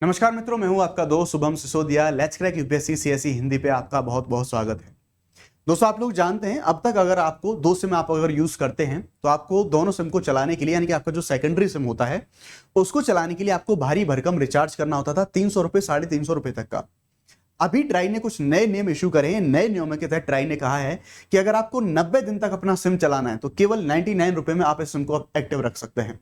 नमस्कार मित्रों, मैं हूं आपका दोस्त Shubham Sisodia. Let's crack UPSC CSE Hindi पे आपका बहुत बहुत स्वागत है। दोस्तों, आप लोग जानते हैं अब तक अगर आपको दो सिम आप अगर यूज करते हैं तो आपको दोनों सिम को चलाने के लिए, यानी कि आपका जो सेकेंडरी सिम होता है उसको चलाने के लिए आपको भारी भरकम रिचार्ज करना होता था 300 रुपए 350 रुपए तक का। अभी ट्राई ने कुछ नए नियम इशू करे हैं। नए नियमों के तहत ट्राई ने कहा है कि अगर आपको 90 दिन तक अपना सिम चलाना है तो केवल 99 रुपए में आप इस सिम को एक्टिव रख सकते हैं।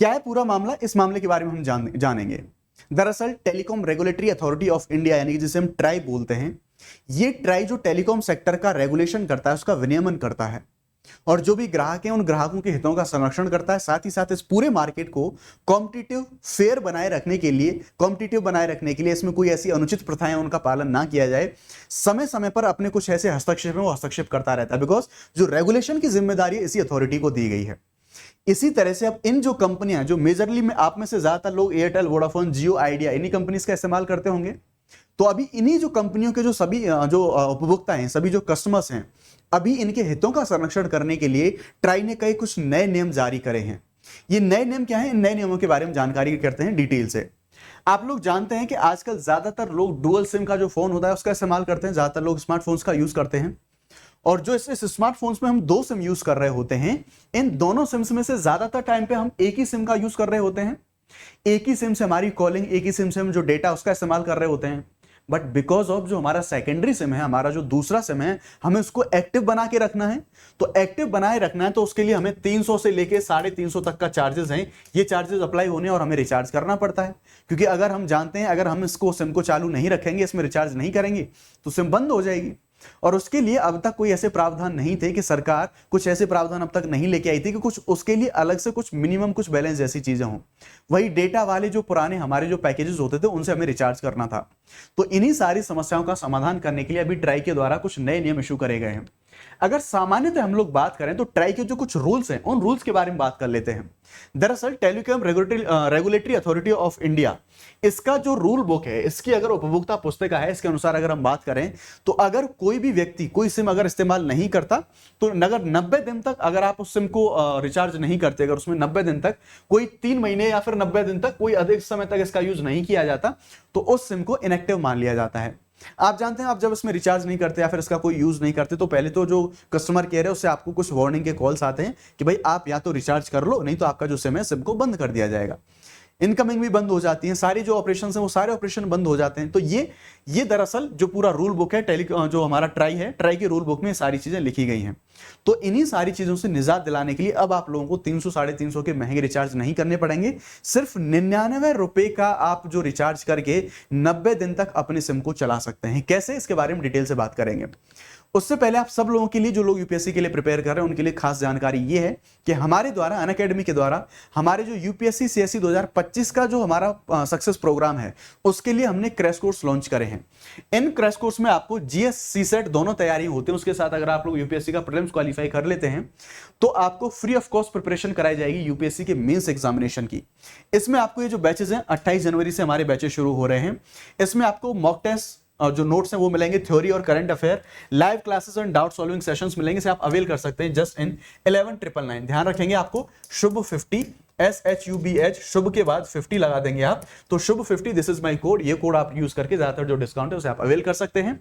क्या है पूरा मामला, इस मामले के बारे में हम जानेंगे। दरअसल telecom regulatory authority of India, यानी कि जिसे हम ट्राई बोलते हैं, ये ट्राई जो टेलीकॉम सेक्टर का रेगुलेशन करता है, उसका विनियमन करता है और जो भी ग्राहक हैं उन ग्राहकों के हितों का संरक्षण करता है। साथ ही साथ इस पूरे मार्केट को कॉम्पिटिटिव फेयर बनाए रखने के लिए इसमें कोई ऐसी अनुचित प्रथाएं उनका पालन ना किया जाए, समय समय पर अपने कुछ ऐसे हस्तक्षेप में वो हस्तक्षेप करता रहता है। बिकॉज जो रेगुलेशन की जिम्मेदारी इसी अथॉरिटी को दी गई है। इसी तरह से अब इन जो कंपनियां, जो मेजरली में आप में से ज्यादातर लोग एयरटेल, वोडाफोन, जियो, आइडिया, इन्हीं कंपनीज का इस्तेमाल करते होंगे, तो अभी इन्हीं जो कंपनियों के जो सभी जो उपभोक्ता हैं, सभी जो कस्टमर्स हैं, अभी इनके हितों का संरक्षण करने के लिए ट्राई ने कई कुछ नए नियम जारी करे हैं। ये नए नियम क्या है, इन नए नियमों के बारे में जानकारी करते हैं डिटेल से। आप लोग जानते हैं कि आजकल ज्यादातर लोग डुअल सिम का जो फोन होता है उसका इस्तेमाल करते हैं। ज्यादातर लोग स्मार्टफोन्स का यूज करते हैं और जो इस स्मार्टफोन्स में हम दो सिम यूज कर रहे होते हैं, इन दोनों सिम्स में से ज्यादातर टाइम पे हम एक ही सिम का यूज कर रहे होते हैं। एक ही सिम से हमारी कॉलिंग, एक ही सिम से हम जो डेटा उसका इस्तेमाल कर रहे होते हैं। बट बिकॉज ऑफ जो हमारा सेकेंडरी सिम है, हमारा जो दूसरा सिम है, हमें उसको एक्टिव बना के रखना है। तो एक्टिव बनाए रखना है तो उसके लिए हमें 300 से लेके 350 तक का चार्जेस हैं। ये चार्जेस अप्लाई होने और हमें रिचार्ज करना पड़ता है, क्योंकि अगर हम जानते हैं अगर हम इसको सिम को चालू नहीं रखेंगे, इसमें रिचार्ज नहीं करेंगे तो सिम बंद हो जाएगी। और उसके लिए अब तक कोई ऐसे प्रावधान नहीं थे कि सरकार कुछ ऐसे प्रावधान अब तक नहीं लेके आई थी कि कुछ उसके लिए अलग से कुछ मिनिमम कुछ बैलेंस जैसी चीजें हों। वही डेटा वाले जो पुराने हमारे जो पैकेजेस होते थे उनसे हमें रिचार्ज करना था। तो इन्हीं सारी समस्याओं का समाधान करने के लिए अभी ट्राई के द्वारा कुछ नए नियम इशू करे गए हैं। अगर सामान्यतः हम लोग बात करें तो ट्राई के जो कुछ रूल्स हैं उन रूल्स के बारे में बात कर लेते हैं। दरअसल telecom regulatory authority of India, इसका जो रूल बुक है, इसकी अगर उपभोक्ता पुस्तिका है, इसके अनुसार अगर हम बात करें तो अगर कोई भी व्यक्ति कोई सिम अगर इस्तेमाल नहीं करता तो अगर 90 दिन तक अगर आप उस सिम को रिचार्ज नहीं करते, अगर उसमें 90 दिन तक कोई 3 महीने या फिर 90 दिन तक कोई अधिक समय तक इसका यूज नहीं किया जाता तो उस सिम को इनएक्टिव मान लिया जाता है। आप जानते हैं आप जब इसमें रिचार्ज नहीं करते या फिर इसका कोई यूज नहीं करते तो पहले तो जो कस्टमर केयर है उससे आपको कुछ वार्निंग के कॉल्स आते हैं कि भाई आप या तो रिचार्ज कर लो, नहीं तो आपका जो सिम है सिम को बंद कर दिया जाएगा। इनकमिंग भी बंद हो जाती है, सारी जो ऑपरेशन है वो सारे ऑपरेशन बंद हो जाते हैं। तो ये दरअसल जो पूरा रूल बुक है जो हमारा ट्राई है, ट्राई के रूल बुक में सारी चीजें लिखी गई हैं। तो इन्हीं सारी चीजों से निजात दिलाने के लिए अब आप लोगों को 300 350 के महंगे रिचार्ज नहीं करने पड़ेंगे। सिर्फ 99 रुपए का आप जो रिचार्ज करके 90 दिन तक अपने सिम को चला सकते हैं। कैसे, इसके बारे में डिटेल से बात करेंगे। उससे पहले आप सब लोगों के लिए, जो लोग यूपीएससी के लिए प्रिपेयर कर रहे हैं, उनके लिए खास जानकारी ये है कि हमारे द्वारा अनअकैडमी के द्वारा हमारे जो यूपीएससी सीएसई 2025 का जो हमारा सक्सेस प्रोग्राम है उसके लिए हमने क्रैश कोर्स लॉन्च करे हैं। इन क्रैश कोर्स में आपको जीएस सीसेट दोनों तैयारी होती है। उसके साथ अगर आप लोग यूपीएससी का प्रीलिम्स क्वालिफाई कर लेते हैं तो आपको फ्री ऑफ कॉस्ट प्रिपरेशन कराई जाएगी यूपीएससी के मेंस एग्जामिनेशन की। इसमें आपको ये जो बैचेस हैं 28 जनवरी से हमारे बैचेस शुरू हो रहे हैं। इसमें आपको मॉक टेस्ट और जो नोट्स हैं वो मिलेंगे, थ्योरी और current affair, live classes and doubt solving sessions मिलेंगे। से आप अवेल कर सकते हैं जस्ट इन 11999। ध्यान रखेंगे आपको शुभ 50 SHUBH शुभ के बाद 50 लगा देंगे आप, तो शुभ 50 दिस इज माय कोड। ये कोड आप यूज करके ज्यादातर जो डिस्काउंट है उसे आप अवेल कर सकते हैं।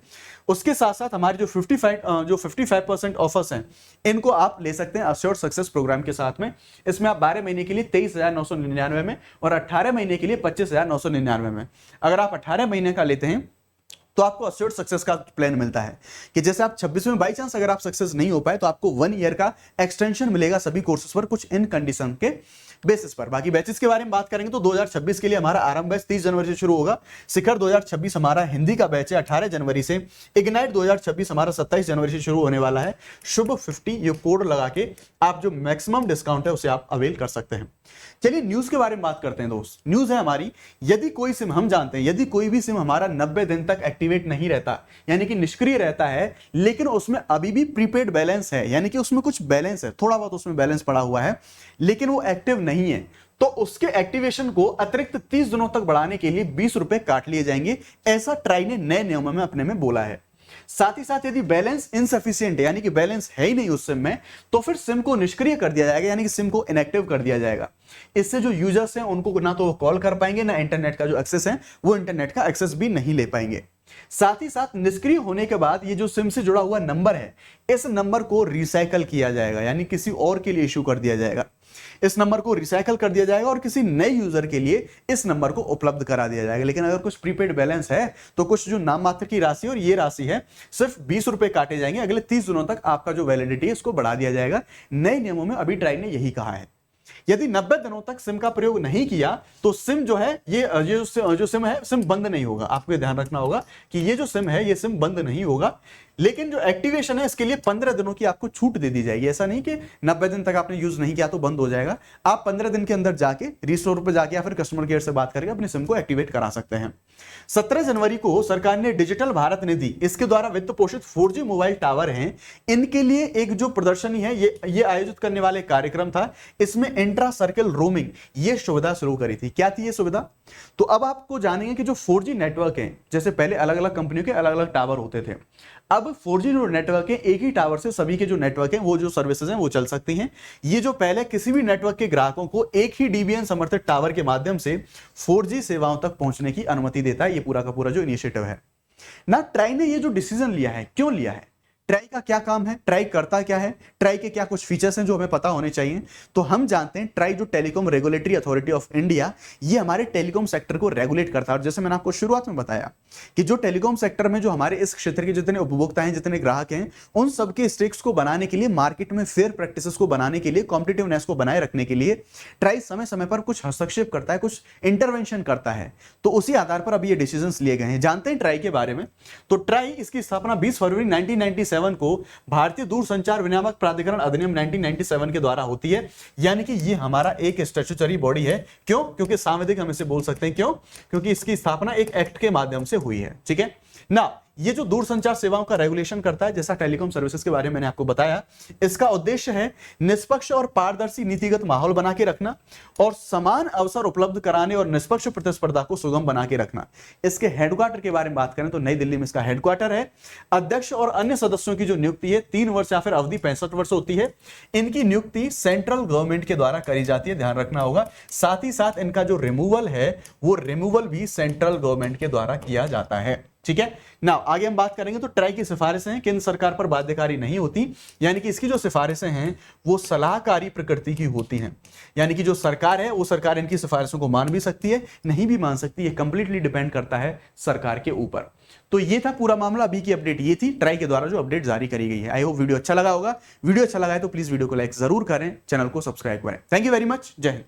उसके साथ साथ हमारे जो 55% ऑफर्स हैं इनको आप ले सकते हैं अश्योर्ड सक्सेस प्रोग्राम के साथ में। इसमें आप 12 महीने के लिए 23,999 में और 18 महीने के लिए 25,999 में। अगर आप 18 महीने का लेते हैं तो आपको अश्योर्ड सक्सेस का प्लान मिलता है कि जैसे आप 26 में बाई चांस अगर आप सक्सेस नहीं हो पाए तो आपको 1 ईयर का एक्सटेंशन मिलेगा सभी कोर्सेज पर, कुछ इन कंडीशन के बेसिस पर। बाकी बैचेस के बारे में बात करेंगे तो 2026 के लिए हमारा आरंभ बैच 30 जनवरी से शुरू होगा। शिखर 2026 हमारा हिंदी का बैच है 18 जनवरी से। इग्नाइट 2026 हमारा 27 जनवरी से शुरू होने वाला है। शुभ 50 ये कोड लगा के आप जो मैक्सिमम डिस्काउंट है उसे आप अवेल कर सकते हैं। चलिए न्यूज के बारे में बात करते हैं दोस्त। न्यूज है हमारी, यदि कोई सिम, हम जानते हैं यदि कोई भी सिम हमारा 90 दिन तक एक्टिवेट नहीं रहता, यानी कि निष्क्रिय रहता है, लेकिन उसमें अभी भी प्रीपेड बैलेंस है, यानी कि उसमें कुछ बैलेंस है, थोड़ा बहुत उसमें बैलेंस पड़ा हुआ है, लेकिन वो एक्टिव नहीं है, तो उसके एक्टिवेशन को अतिरिक्त 30 दिनों तक बढ़ाने के लिए 20 रुपए काट लिए जाएंगे। ऐसा ट्राई ने नए नियमों में अपने में बोला है। साथ ही साथ यदि बैलेंस इनसफिशिएंट है, यानी कि बैलेंस है ही नहीं उस सिम में, तो फिर सिम को निष्क्रिय कर दिया जाएगा, यानी कि सिम को इनएक्टिव कर दिया जाएगा। इससे जो यूजर्स हैं उनको ना तो वो कॉल कर पाएंगे, ना इंटरनेट का जो एक्सेस है वो इंटरनेट का एक्सेस भी नहीं ले पाएंगे। साथ ही साथ निष्क्रिय होने के बाद ये जो सिम से जुड़ा हुआ नंबर है, इस नंबर को रिसाइकल किया जाएगा, यानी किसी और के लिए इश्यू कर दिया जाएगा। इस नंबर को रिसाइकल कर दिया जाएगा और किसी नए यूजर के लिए इस नंबर को उपलब्ध करा दिया जाएगा। लेकिन अगर कुछ प्रीपेड बैलेंस है तो कुछ जो नाम मात्र की राशि और ये राशि है सिर्फ 20 रुपए काटे जाएंगे। अगले 30 दिनों तक आपका जो वैलिडिटी है इसको बढ़ा दिया जाएगा। नए नियमों में अभी ट्राई ने यही कहा है। यदि 90 दिनों तक सिम का प्रयोग नहीं किया तो सिम जो है ये जो सिम है सिम बंद नहीं होगा। आपको ध्यान रखना होगा कि ये जो सिम है ये सिम बंद नहीं होगा, लेकिन जो एक्टिवेशन है इसके लिए 15 दिनों की आपको छूट दे दी जाएगी। ऐसा नहीं कि 90 दिन तक आपने यूज नहीं किया तो बंद हो जाएगा। आप 15 दिन के अंदर जाके रिस्टोर पे जाके या फिर कस्टमर केयर से बात करके अपने सिम को एक्टिवेट करा सकते हैं। 17 जनवरी को सरकार ने डिजिटल भारत निधि, इसके द्वारा वित्त पोषित 4G मोबाइल टावर हैं, इनके लिए एक जो प्रदर्शनी है ये आयोजित करने वाले कार्यक्रम था। इसमें इंट्रा सर्कल रोमिंग ये सुविधा शुरू करी थी। क्या थी ये सुविधा? तो अब आपको जानेंगे कि जो 4G नेटवर्क है, जैसे पहले अलग अलग कंपनियों के अलग अलग टावर होते थे, अब 4G जो नेटवर्क है एक ही टावर से सभी के जो नेटवर्क हैं वो जो सर्विसेज हैं वो चल सकती हैं। ये जो पहले किसी भी नेटवर्क के ग्राहकों को एक ही डीबीएन समर्थित टावर के माध्यम से 4G सेवाओं तक पहुंचने की अनुमति देता है। ये पूरा का पूरा जो इनिशिएटिव है ना, ट्राई ने ये जो डिसीजन लिया है, क्यों लिया है, ट्राई का क्या काम है, ट्राई करता क्या है, ट्राई के क्या कुछ फीचर्स हैं जो हमें पता होने चाहिए। तो हम जानते हैं ट्राई जो telecom regulatory authority of India, ये हमारे टेलीकॉम सेक्टर को रेगुलेट करता है। और जैसे मैंने आपको शुरुआत में बताया कि जो टेलीकॉम सेक्टर में जो हमारे इस क्षेत्र के जितने उपभोक्ता हैं, जितने ग्राहक हैं, उन सबके स्टेक्स को बनाने के लिए, मार्केट में फेयर प्रैक्टिसेस को बनाने के लिए, कॉम्पिटिटिवनेस को बनाए रखने के लिए ट्राई समय समय पर कुछ हस्तक्षेप करता है, कुछ इंटरवेंशन करता है। तो उसी आधार पर अभी ये डिसीजंस लिए गए हैं। जानते हैं ट्राई के बारे में। तो ट्राई, इसकी स्थापना 20 फरवरी 1997 को भारतीय दूरसंचार विनियामक प्राधिकरण अधिनियम 1997 के द्वारा होती है। यानी कि ये हमारा एक स्टैट्यूटरी बॉडी है। क्यों? क्योंकि सांविधिक हम इसे बोल सकते हैं। क्यों? क्योंकि इसकी स्थापना एक एक्ट के माध्यम से हुई है। ठीक है ना। ये जो दूरसंचार सेवाओं का रेगुलेशन करता है, जैसा टेलीकॉम सर्विसेज के बारे में मैंने आपको बताया, इसका उद्देश्य है निष्पक्ष और पारदर्शी नीतिगत माहौल बना के रखना और समान अवसर उपलब्ध कराने और निष्पक्ष प्रतिस्पर्धा को सुगम बना के रखना। इसके हेडक्वार्टर के बारे में बात करें तो नई दिल्ली में इसका हेडक्वार्टर है। अध्यक्ष और अन्य सदस्यों की जो नियुक्ति है 3 वर्ष या फिर अवधि 65 वर्ष होती है। इनकी नियुक्ति सेंट्रल गवर्नमेंट के द्वारा करी जाती है, ध्यान रखना होगा। साथ ही साथ इनका जो रिमूवल है वो रिमूवल भी सेंट्रल गवर्नमेंट के द्वारा किया जाता है। ठीक है ना। आगे हम बात करेंगे तो ट्राई की सिफारिशें केंद्र सरकार पर बाध्यकारी नहीं होती, यानी कि इसकी जो सिफारिशें हैं वो सलाहकारी प्रकृति की होती हैं। यानी कि जो सरकार है वो सरकार इनकी सिफारिशों को मान भी सकती है, नहीं भी मान सकती है, कंप्लीटली डिपेंड करता है सरकार के ऊपर। तो ये था पूरा मामला। अभी की अपडेट ये थी ट्राई के द्वारा जो अपडेट जारी करी गई है। आई होप वीडियो अच्छा लगा होगा। वीडियो अच्छा लगा है तो प्लीज वीडियो को लाइक जरूर करें, चैनल को सब्सक्राइब करें। Thank you very much. जय हिंद।